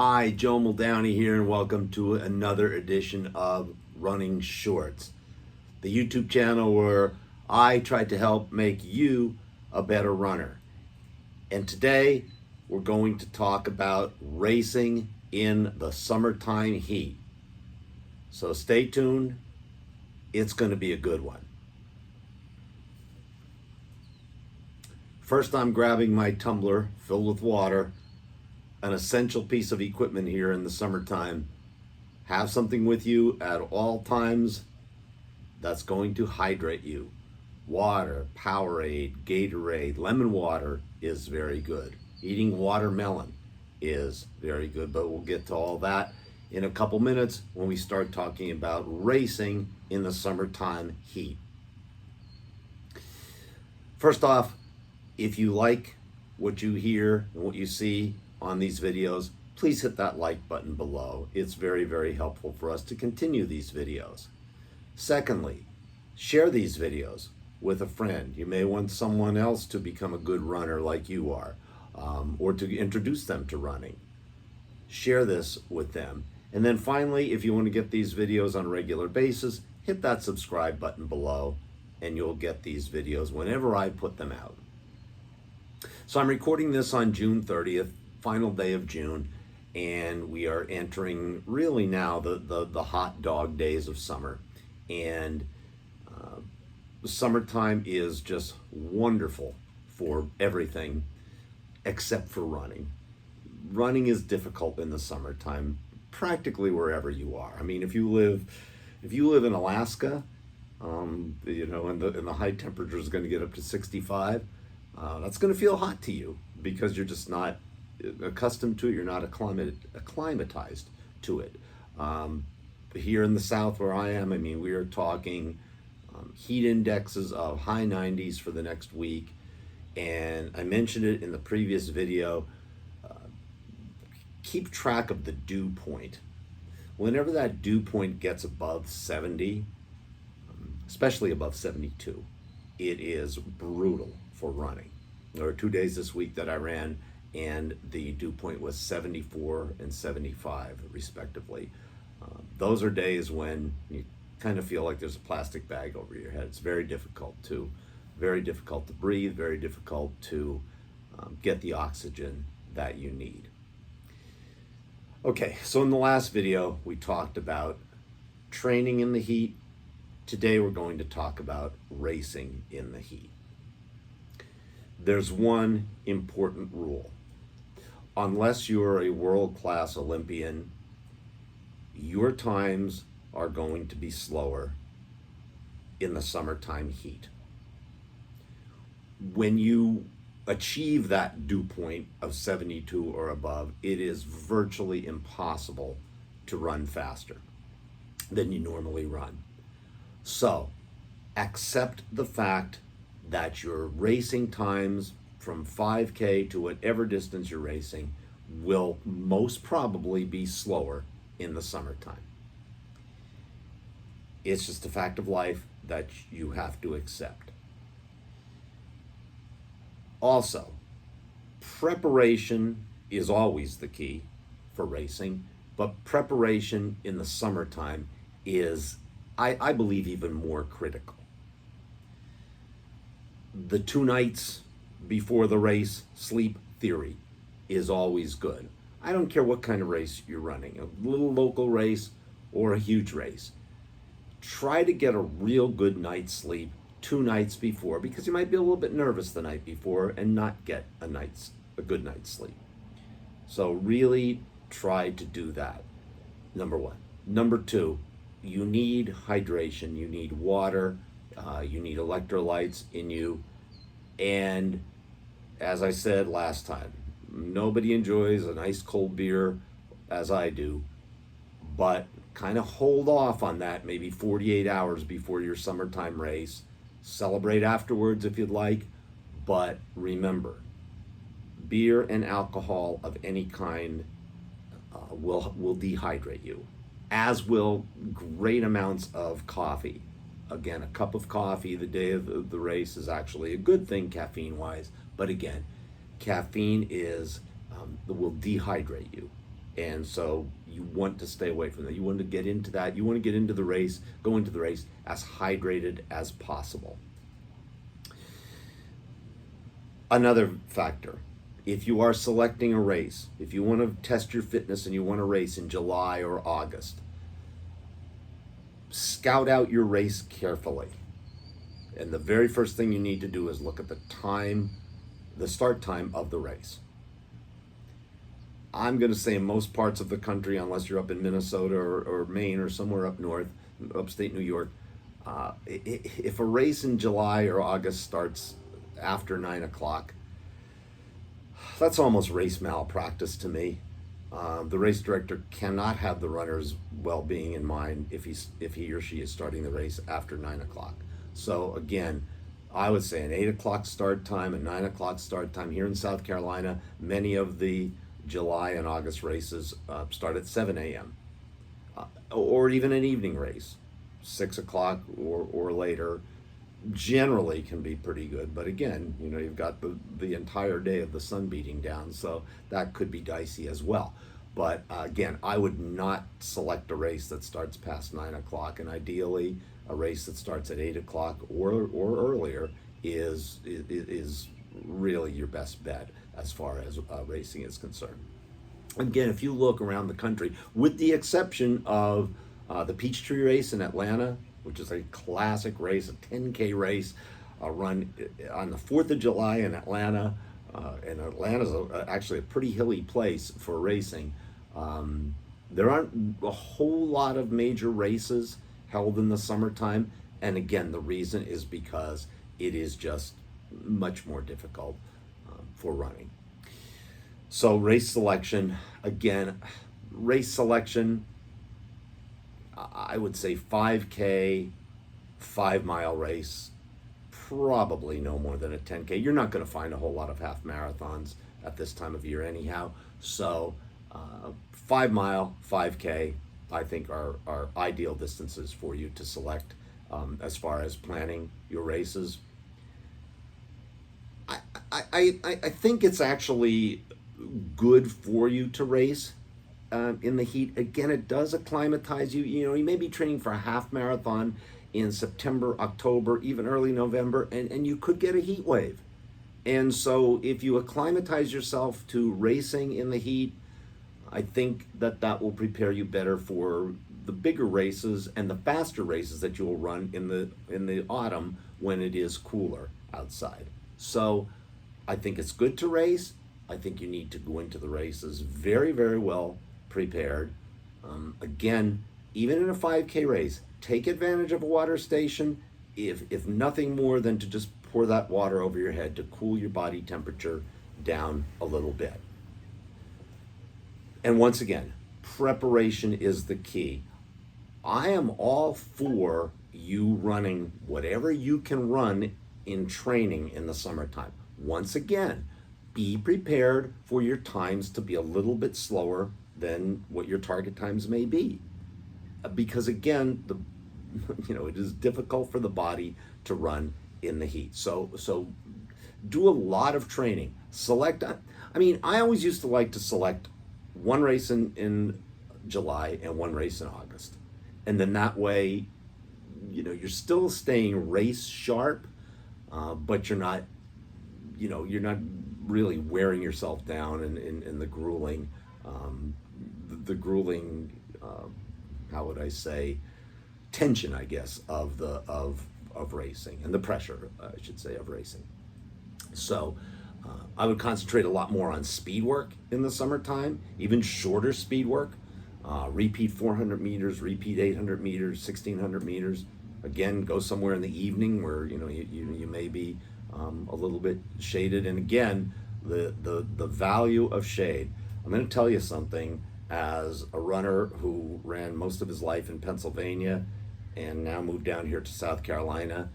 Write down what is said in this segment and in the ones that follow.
Hi, Joe Muldowney here, and welcome to another edition of Running Shorts, the YouTube channel where I try to help make you a better runner. And today we're going to talk about racing in the summertime heat. So stay tuned, it's going to be a good one. First, I'm grabbing my tumbler filled with water, an essential piece of equipment here in the summertime. Have something with you at all times that's going to hydrate you. Water, Powerade, Gatorade, lemon water is very good. Eating watermelon is very good, but we'll get to all that in a couple minutes when we start talking about racing in the summertime heat. First off, if you like what you hear and what you see on these videos, please hit that like button below. It's very, very helpful for us to continue these videos. Secondly, share these videos with a friend. You may want someone else to become a good runner like you are, or to introduce them to running. Share this with them. And then finally, if you want to get these videos on a regular basis, hit that subscribe button below and you'll get these videos whenever I put them out. So I'm recording this on June 30th, final day of June, and we are entering really now the hot dog days of summer. And summertime is just wonderful for everything except for running. Running is difficult in the summertime, practically wherever you are. I mean, if you live in Alaska, and the high temperature is going to get up to 65, that's going to feel hot to you because you're just not accustomed to it. You're not acclimatized to it. Here in the South where I am, I mean, we are talking heat indexes of high 90s for the next week. And I mentioned it in the previous video. Keep track of the dew point. Whenever that dew point gets above 70, especially above 72, it is brutal for running. There were 2 days this week that I ran and the dew point was 74 and 75 respectively. Those are days when you kind of feel like there's a plastic bag over your head. It's very difficult to breathe, very difficult to get the oxygen that you need. Okay, so in the last video we talked about training in the heat. Today we're going to talk about racing in the heat. There's one important rule. Unless you're a world-class Olympian, your times are going to be slower in the summertime heat. When you achieve that dew point of 72 or above, it is virtually impossible to run faster than you normally run. So, accept the fact that your racing times from 5K to whatever distance you're racing will most probably be slower in the summertime. It's just a fact of life that you have to accept. Also, preparation is always the key for racing, but preparation in the summertime is, I believe, even more critical. The 2 nights before the race sleep theory is always good. I don't care what kind of race you're running, a little local race or a huge race. Try to get a real good night's sleep 2 nights before, because you might be a little bit nervous the night before and not get a good night's sleep. So really try to do that, number one. Number two, you need hydration, you need water, you need electrolytes in you. And as I said last time, nobody enjoys a nice cold beer as I do, but kind of hold off on that maybe 48 hours before your summertime race. Celebrate afterwards if you'd like, but remember, beer and alcohol of any kind will dehydrate you, as will great amounts of coffee. Again, a cup of coffee the day of the race is actually a good thing caffeine-wise, but again, caffeine will dehydrate you, And so you want to stay away from that. You want to get into that. You want to get into the race, go into the race as hydrated as possible. Another factor, if you are selecting a race, if you want to test your fitness and you want to race in July or August, scout out your race carefully. And the very first thing you need to do is look at the time, the start time of the race. I'm going to say in most parts of the country, unless you're up in Minnesota or Maine or somewhere up north, upstate New York, if a race in July or August starts after 9 o'clock, that's almost race malpractice to me. The race director cannot have the runner's well-being in mind if he or she is starting the race after 9 o'clock. So again, I would say an 8 o'clock start time, a 9 o'clock start time. Here in South Carolina, many of the July and August races start at 7 a.m. Or even an evening race, 6 o'clock or later, generally can be pretty good. But again, you've got the entire day of the sun beating down, so that could be dicey as well. But again, I would not select a race that starts past 9 o'clock, and ideally a race that starts at 8 o'clock or earlier is really your best bet as far as racing is concerned. Again, if you look around the country, with the exception of the Peachtree race in Atlanta, which is a classic race, a 10K race, run on the 4th of July in Atlanta, and Atlanta's actually a pretty hilly place for racing. There aren't a whole lot of major races held in the summertime, and again, the reason is because it is just much more difficult for running. So race selection, again, I would say 5K, 5-mile race, probably no more than a 10K. You're not going to find a whole lot of half marathons at this time of year anyhow. So 5-mile, 5K, I think are ideal distances for you to select as far as planning your races. I think it's actually good for you to race in the heat. Again, it does acclimatize you. You may be training for a half marathon in September, October, even early November, and you could get a heat wave. And so if you acclimatize yourself to racing in the heat, I think that will prepare you better for the bigger races and the faster races that you will run in the autumn when it is cooler outside. So I think it's good to race. I think you need to go into the races very, very well prepared. Again, even in a 5K race, take advantage of a water station, if nothing more than to just pour that water over your head to cool your body temperature down a little bit. And once again, preparation is the key. I am all for you running whatever you can run in training in the summertime. Once again, be prepared for your times to be a little bit slower than what your target times may be. Because again, it is difficult for the body to run in the heat. So do a lot of training. I always used to like to select one race in July and one race in August. And then that way, you're still staying race sharp, but you're not really wearing yourself down in the grueling, how would I say, tension, I guess, of racing, and the pressure, I should say, of racing. So I would concentrate a lot more on speed work in the summertime, even shorter speed work. Repeat 400 meters, repeat 800 meters, 1600 meters. Again, go somewhere in the evening where you may be a little bit shaded. And again, the value of shade. I'm going to tell you something. As a runner who ran most of his life in Pennsylvania and now moved down here to South Carolina,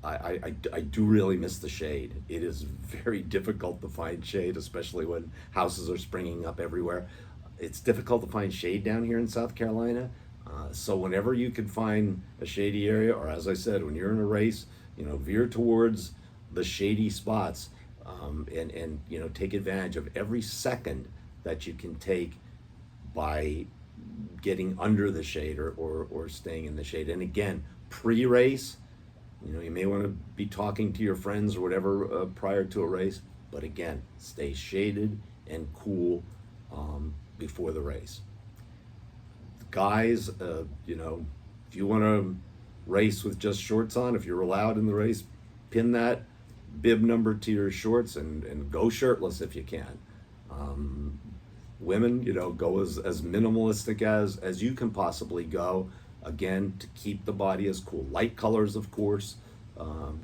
I do really miss the shade. It is very difficult to find shade, especially when houses are springing up everywhere. It's difficult to find shade down here in South Carolina. So whenever you can find a shady area, or as I said, when you're in a race, veer towards the shady spots, and take advantage of every second that you can take by getting under the shade or staying in the shade. And again, pre-race, you may want to be talking to your friends or whatever prior to a race, but again, stay shaded and cool before the race. Guys, if you want to race with just shorts on, if you're allowed in the race, pin that bib number to your shorts and go shirtless if you can. Women, go as minimalistic as you can possibly go. Again, to keep the body as cool. Light colors, of course.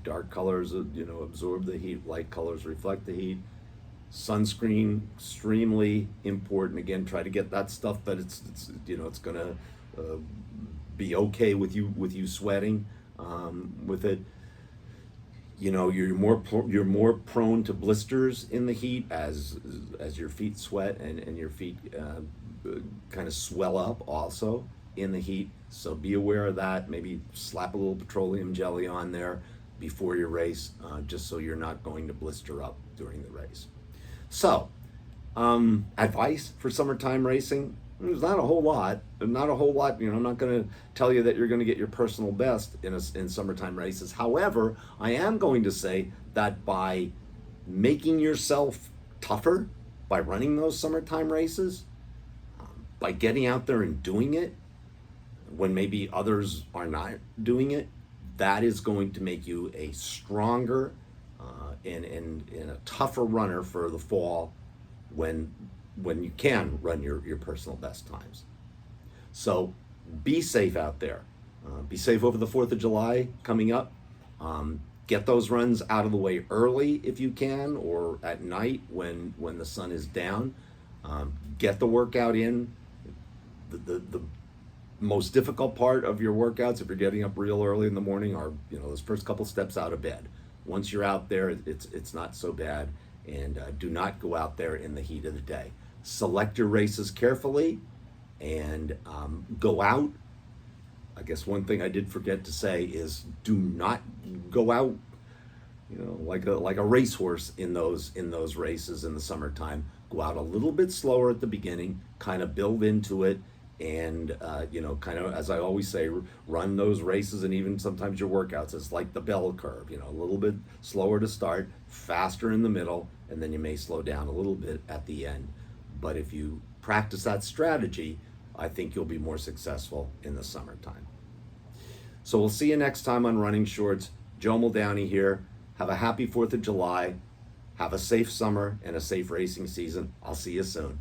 Dark colors, absorb the heat. Light colors reflect the heat. Sunscreen, extremely important. Again, try to get that stuff that it's gonna be okay with you sweating with it. You're more prone to blisters in the heat as your feet sweat and your feet kind of swell up also in the heat. So be aware of that. Maybe slap a little petroleum jelly on there before your race, just so you're not going to blister up during the race. So, advice for summertime racing. There's not a whole lot. I'm not going to tell you that you're going to get your personal best in summertime races. However, I am going to say that by making yourself tougher, by running those summertime races, by getting out there and doing it when maybe others are not doing it, that is going to make you a stronger and a tougher runner for the fall when you can run your personal best times. So be safe out there. Be safe over the 4th of July coming up. Get those runs out of the way early if you can, or at night when the sun is down. Get the workout in. The most difficult part of your workouts, if you're getting up real early in the morning, are those first couple steps out of bed. Once you're out there, it's not so bad. And do not go out there in the heat of the day. Select your races carefully and go out. I guess one thing I did forget to say is do not go out, like a racehorse in those races in the summertime. Go out a little bit slower at the beginning, kind of build into it, and kind of, as I always say, run those races and even sometimes your workouts. It's like the bell curve, a little bit slower to start, faster in the middle, and then you may slow down a little bit at the end. But if you practice that strategy, I think you'll be more successful in the summertime. So we'll see you next time on Running Shorts. Joe Muldowney here. Have a happy 4th of July. Have a safe summer and a safe racing season. I'll see you soon.